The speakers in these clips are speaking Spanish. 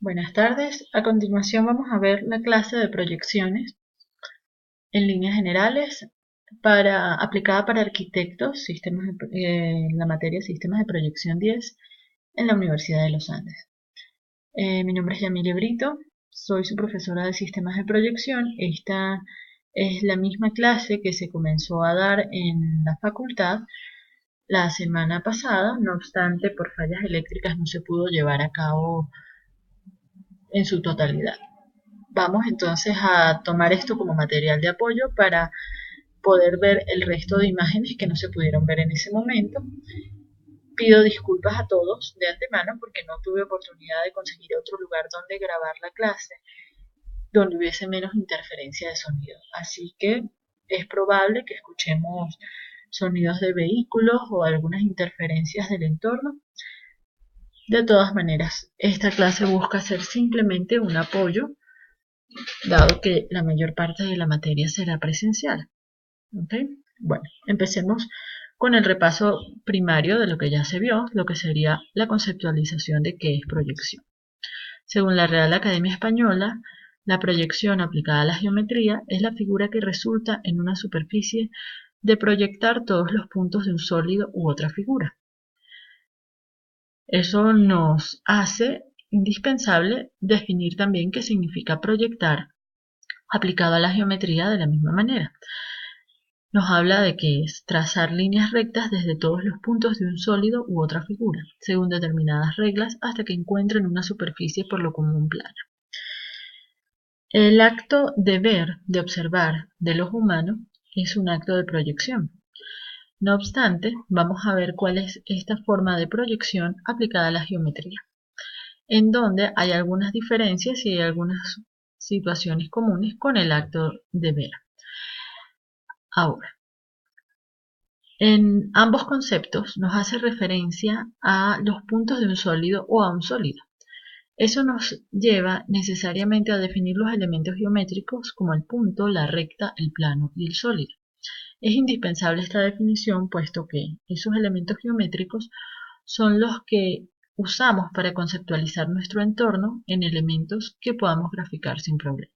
Buenas tardes. A continuación vamos a ver la clase de proyecciones en líneas generales aplicada para arquitectos, la materia Sistemas de Proyección 10 en la Universidad de los Andes. Mi nombre es Yamile Brito, soy su profesora de Sistemas de Proyección. Esta es la misma clase que se comenzó a dar en la facultad la semana pasada. No obstante, por fallas eléctricas no se pudo llevar a cabo en su totalidad. Vamos entonces a tomar esto como material de apoyo para poder ver el resto de imágenes que no se pudieron ver en ese momento. Pido disculpas a todos de antemano porque no tuve oportunidad de conseguir otro lugar donde grabar la clase, donde hubiese menos interferencia de sonido. Así que es probable que escuchemos sonidos de vehículos o algunas interferencias del entorno. De todas maneras, esta clase busca ser simplemente un apoyo, dado que la mayor parte de la materia será presencial. ¿Okay? Bueno, empecemos con el repaso primario de lo que ya se vio, lo que sería la conceptualización de qué es proyección. Según la Real Academia Española, la proyección aplicada a la geometría es la figura que resulta en una superficie de proyectar todos los puntos de un sólido u otra figura. Eso nos hace indispensable definir también qué significa proyectar aplicado a la geometría de la misma manera. Nos habla de que es trazar líneas rectas desde todos los puntos de un sólido u otra figura, según determinadas reglas, hasta que encuentren una superficie por lo común plana. El acto de ver, de observar del ojo humano, es un acto de proyección. No obstante, vamos a ver cuál es esta forma de proyección aplicada a la geometría, en donde hay algunas diferencias y hay algunas situaciones comunes con el acto de ver. Ahora, en ambos conceptos nos hace referencia a los puntos de un sólido o a un sólido. Eso nos lleva necesariamente a definir los elementos geométricos como el punto, la recta, el plano y el sólido. Es indispensable esta definición puesto que esos elementos geométricos son los que usamos para conceptualizar nuestro entorno en elementos que podamos graficar sin problema.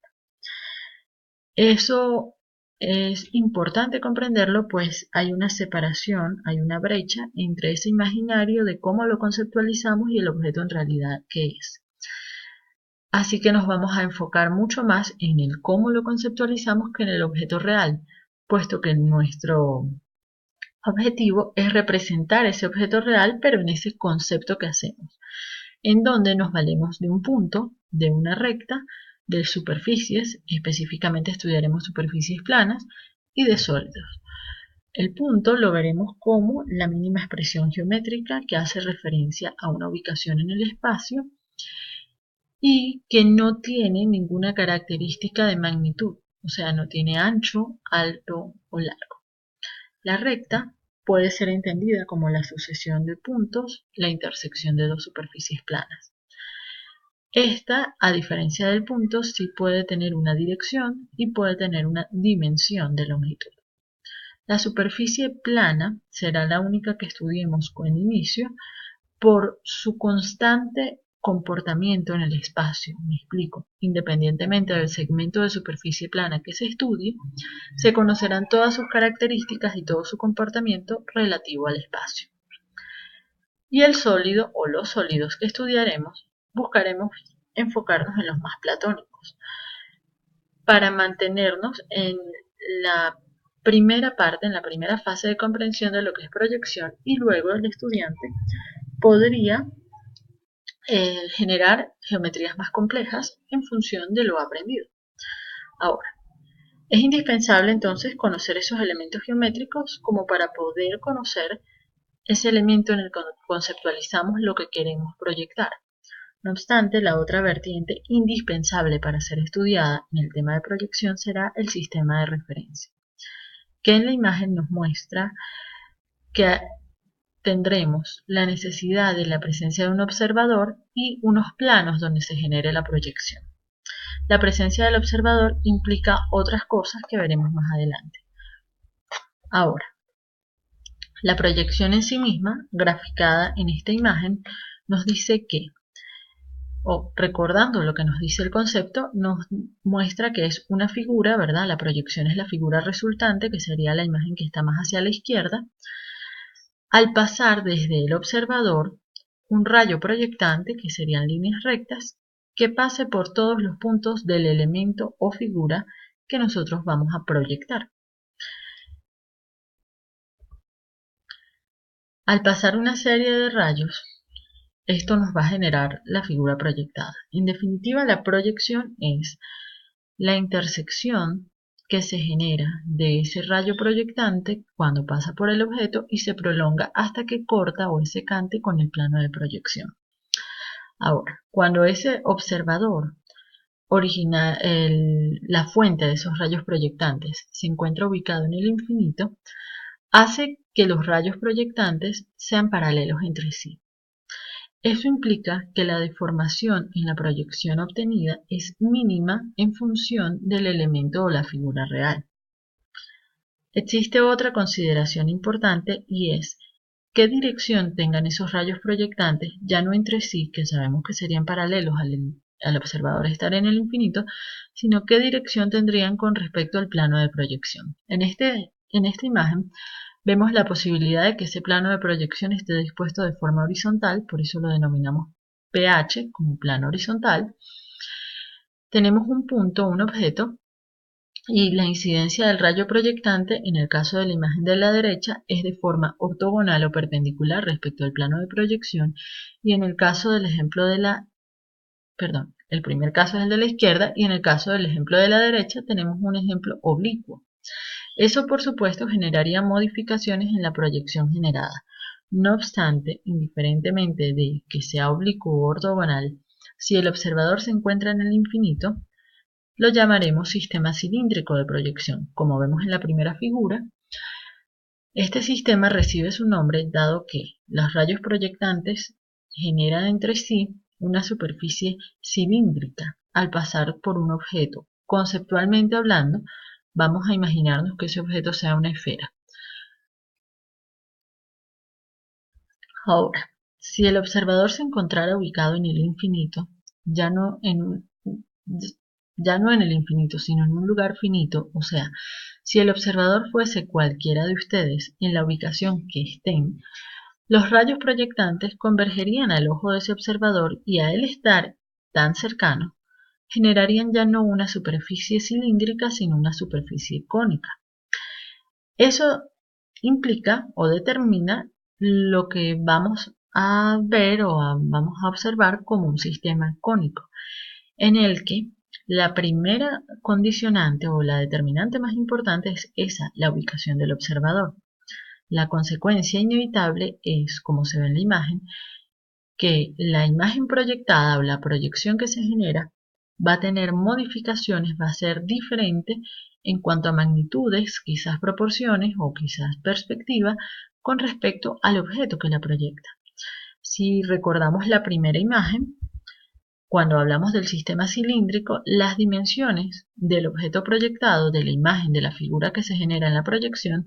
Eso es importante comprenderlo, pues hay una separación, hay una brecha entre ese imaginario de cómo lo conceptualizamos y el objeto en realidad que es. Así que nos vamos a enfocar mucho más en el cómo lo conceptualizamos que en el objeto real, puesto que nuestro objetivo es representar ese objeto real, pero en ese concepto que hacemos, en donde nos valemos de un punto, de una recta, de superficies, específicamente estudiaremos superficies planas, y de sólidos. El punto lo veremos como la mínima expresión geométrica que hace referencia a una ubicación en el espacio y que no tiene ninguna característica de magnitud, o sea, no tiene ancho, alto o largo. La recta puede ser entendida como la sucesión de puntos, la intersección de dos superficies planas. Esta, a diferencia del punto, sí puede tener una dirección y puede tener una dimensión de longitud. La superficie plana será la única que estudiemos con inicio por su constante comportamiento en el espacio. Me explico. Independientemente del segmento de superficie plana que se estudie, se conocerán todas sus características y todo su comportamiento relativo al espacio. Y el sólido o los sólidos que estudiaremos, buscaremos enfocarnos en los más platónicos para mantenernos en la primera parte, en la primera fase de comprensión de lo que es proyección, y luego el estudiante podría generar geometrías más complejas en función de lo aprendido. Ahora, es indispensable entonces conocer esos elementos geométricos como para poder conocer ese elemento en el que conceptualizamos lo que queremos proyectar. No obstante, la otra vertiente indispensable para ser estudiada en el tema de proyección será el sistema de referencia, que en la imagen nos muestra que tendremos la necesidad de la presencia de un observador y unos planos donde se genere la proyección. La presencia del observador implica otras cosas que veremos más adelante. Ahora, la proyección en sí misma, graficada en esta imagen, nos dice que o recordando lo que nos dice el concepto, nos muestra que es una figura, ¿verdad? La proyección es la figura resultante, que sería la imagen que está más hacia la izquierda. Al pasar desde el observador, un rayo proyectante, que serían líneas rectas, que pase por todos los puntos del elemento o figura que nosotros vamos a proyectar. Al pasar una serie de rayos, esto nos va a generar la figura proyectada. En definitiva, la proyección es la intersección que se genera de ese rayo proyectante cuando pasa por el objeto y se prolonga hasta que corta o es secante con el plano de proyección. Ahora, cuando ese observador original, la fuente de esos rayos proyectantes se encuentra ubicado en el infinito, hace que los rayos proyectantes sean paralelos entre sí. Eso implica que la deformación en la proyección obtenida es mínima en función del elemento o la figura real. Existe otra consideración importante y es qué dirección tengan esos rayos proyectantes, ya no entre sí, que sabemos que serían paralelos al observador estar en el infinito, sino qué dirección tendrían con respecto al plano de proyección. En esta imagen vemos la posibilidad de que ese plano de proyección esté dispuesto de forma horizontal, por eso lo denominamos PH como plano horizontal. Tenemos un punto, un objeto, y la incidencia del rayo proyectante en el caso de la imagen de la derecha es de forma ortogonal o perpendicular respecto al plano de proyección, y en el caso del ejemplo de el primer caso es el de la izquierda, y en el caso del ejemplo de la derecha tenemos un ejemplo oblicuo. Eso, por supuesto, generaría modificaciones en la proyección generada. No obstante, indiferentemente de que sea oblicuo o ortogonal, si el observador se encuentra en el infinito, lo llamaremos sistema cilíndrico de proyección. Como vemos en la primera figura, este sistema recibe su nombre dado que los rayos proyectantes generan entre sí una superficie cilíndrica al pasar por un objeto. Conceptualmente hablando, vamos a imaginarnos que ese objeto sea una esfera. Ahora, si el observador se encontrara ubicado en el infinito, ya no en el infinito, sino en un lugar finito, o sea, si el observador fuese cualquiera de ustedes en la ubicación que estén, los rayos proyectantes convergerían al ojo de ese observador y al estar tan cercano, generarían ya no una superficie cilíndrica, sino una superficie cónica. Eso implica o determina lo que vamos a ver o vamos a observar como un sistema cónico, en el que la primera condicionante o la determinante más importante es esa, la ubicación del observador. La consecuencia inevitable es, como se ve en la imagen, que la imagen proyectada o la proyección que se genera va a tener modificaciones, va a ser diferente en cuanto a magnitudes, quizás proporciones o quizás perspectiva con respecto al objeto que la proyecta. Si recordamos la primera imagen, cuando hablamos del sistema cilíndrico, las dimensiones del objeto proyectado, de la imagen, de la figura que se genera en la proyección,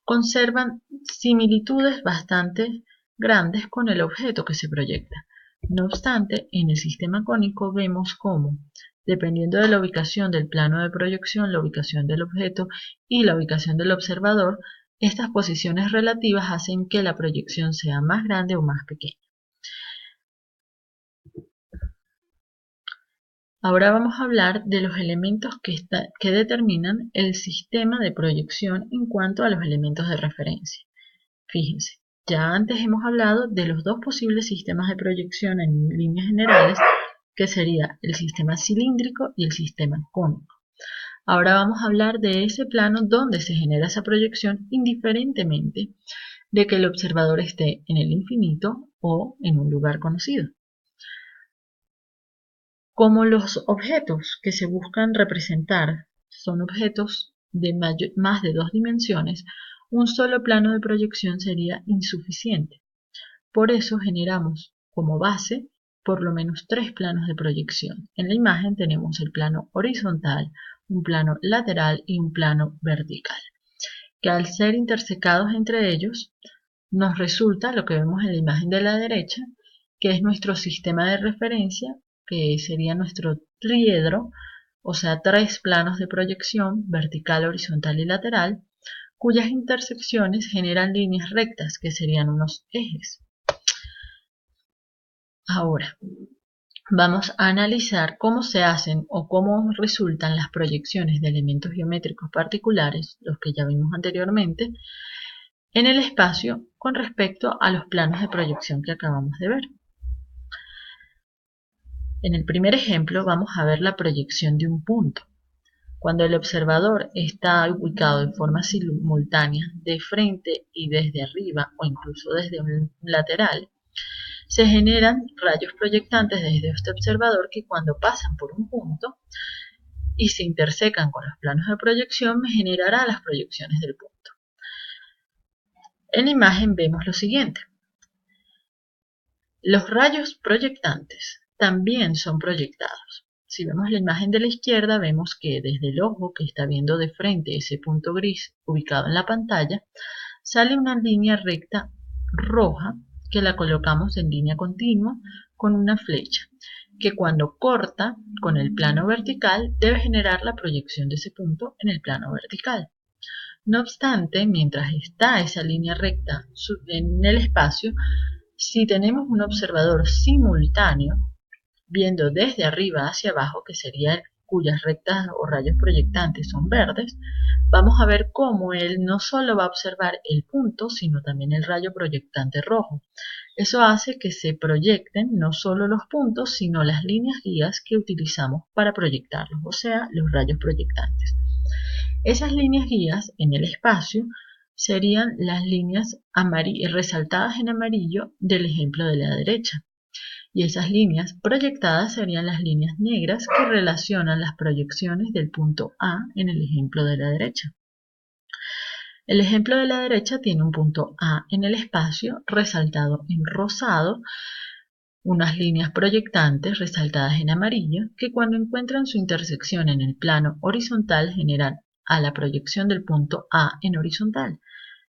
conservan similitudes bastante grandes con el objeto que se proyecta. No obstante, en el sistema cónico vemos cómo, dependiendo de la ubicación del plano de proyección, la ubicación del objeto y la ubicación del observador, estas posiciones relativas hacen que la proyección sea más grande o más pequeña. Ahora vamos a hablar de los elementos que determinan el sistema de proyección en cuanto a los elementos de referencia. Fíjense, ya antes hemos hablado de los dos posibles sistemas de proyección en líneas generales, que sería el sistema cilíndrico y el sistema cónico. Ahora vamos a hablar de ese plano donde se genera esa proyección indiferentemente de que el observador esté en el infinito o en un lugar conocido. Como los objetos que se buscan representar son objetos de más de dos dimensiones, un solo plano de proyección sería insuficiente. Por eso generamos como base por lo menos tres planos de proyección. En la imagen tenemos el plano horizontal, un plano lateral y un plano vertical, que al ser intersecados entre ellos nos resulta lo que vemos en la imagen de la derecha, que es nuestro sistema de referencia, que sería nuestro triedro, o sea, 3 planos de proyección, vertical, horizontal y lateral, cuyas intersecciones generan líneas rectas, que serían unos ejes. Ahora, vamos a analizar cómo se hacen o cómo resultan las proyecciones de elementos geométricos particulares, los que ya vimos anteriormente, en el espacio con respecto a los planos de proyección que acabamos de ver. En el primer ejemplo vamos a ver la proyección de un punto. Cuando el observador está ubicado de forma simultánea de frente y desde arriba o incluso desde un lateral, se generan rayos proyectantes desde este observador que cuando pasan por un punto y se intersecan con los planos de proyección me generará las proyecciones del punto. En la imagen vemos lo siguiente. Los rayos proyectantes también son proyectados. Si vemos la imagen de la izquierda, vemos que desde el ojo que está viendo de frente ese punto gris ubicado en la pantalla, sale una línea recta roja que la colocamos en línea continua con una flecha, que cuando corta con el plano vertical debe generar la proyección de ese punto en el plano vertical. No obstante, mientras está esa línea recta en el espacio, si tenemos un observador simultáneo, viendo desde arriba hacia abajo, que sería cuyas rectas o rayos proyectantes son verdes, vamos a ver cómo él no solo va a observar el punto, sino también el rayo proyectante rojo. Eso hace que se proyecten no solo los puntos, sino las líneas guías que utilizamos para proyectarlos, o sea, los rayos proyectantes. Esas líneas guías en el espacio serían las líneas resaltadas en amarillo del ejemplo de la derecha. Y esas líneas proyectadas serían las líneas negras que relacionan las proyecciones del punto A en el ejemplo de la derecha. El ejemplo de la derecha tiene un punto A en el espacio resaltado en rosado, unas líneas proyectantes resaltadas en amarillo que cuando encuentran su intersección en el plano horizontal generan a la proyección del punto A en horizontal.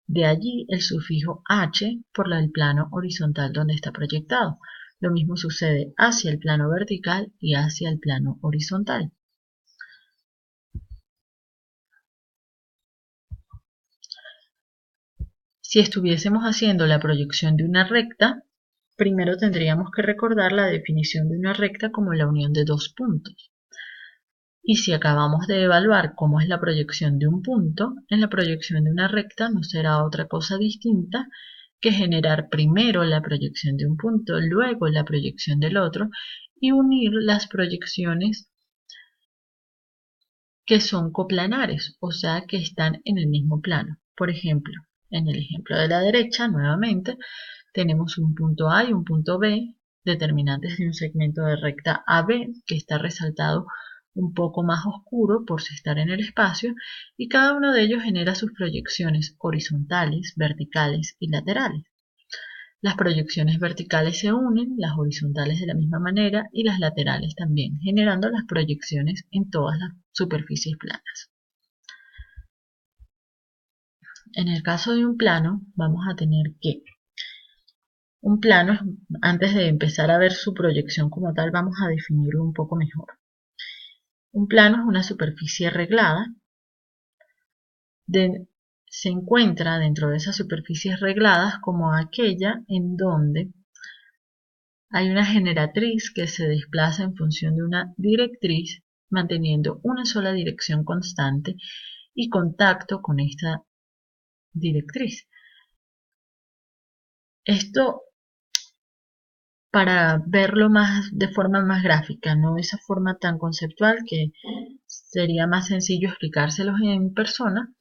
De allí el sufijo H por el plano horizontal donde está proyectado. Lo mismo sucede hacia el plano vertical y hacia el plano horizontal. Si estuviésemos haciendo la proyección de una recta, primero tendríamos que recordar la definición de una recta como la unión de dos puntos. Y si acabamos de evaluar cómo es la proyección de un punto, en la proyección de una recta no será otra cosa distinta que generar primero la proyección de un punto, luego la proyección del otro y unir las proyecciones que son coplanares, o sea que están en el mismo plano. Por ejemplo, en el ejemplo de la derecha, nuevamente, tenemos un punto A y un punto B, determinantes de un segmento de recta AB que está resaltado un poco más oscuro por estar en el espacio y cada uno de ellos genera sus proyecciones horizontales, verticales y laterales. Las proyecciones verticales se unen, las horizontales de la misma manera y las laterales también, generando las proyecciones en todas las superficies planas. En el caso de un plano, vamos a tener que un plano, antes de empezar a ver su proyección como tal, vamos a definirlo un poco mejor. Un plano es una superficie reglada. Se encuentra dentro de esas superficies regladas como aquella en donde hay una generatriz que se desplaza en función de una directriz, manteniendo una sola dirección constante y contacto con esta directriz. Esto para verlo de forma más gráfica, no de esa forma tan conceptual que sería más sencillo explicárselos en persona.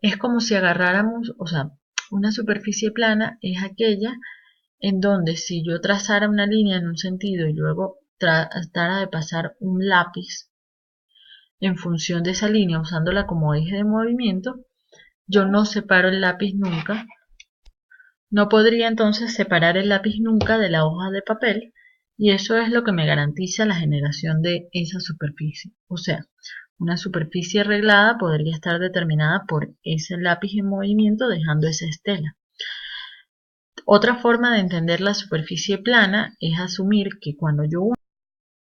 Es como si agarráramos, o sea, una superficie plana es aquella en donde si yo trazara una línea en un sentido y luego tratara de pasar un lápiz en función de esa línea usándola como eje de movimiento, yo no separo el lápiz nunca. No podría entonces separar el lápiz nunca de la hoja de papel y eso es lo que me garantiza la generación de esa superficie. O sea, una superficie reglada podría estar determinada por ese lápiz en movimiento dejando esa estela. Otra forma de entender la superficie plana es asumir que cuando yo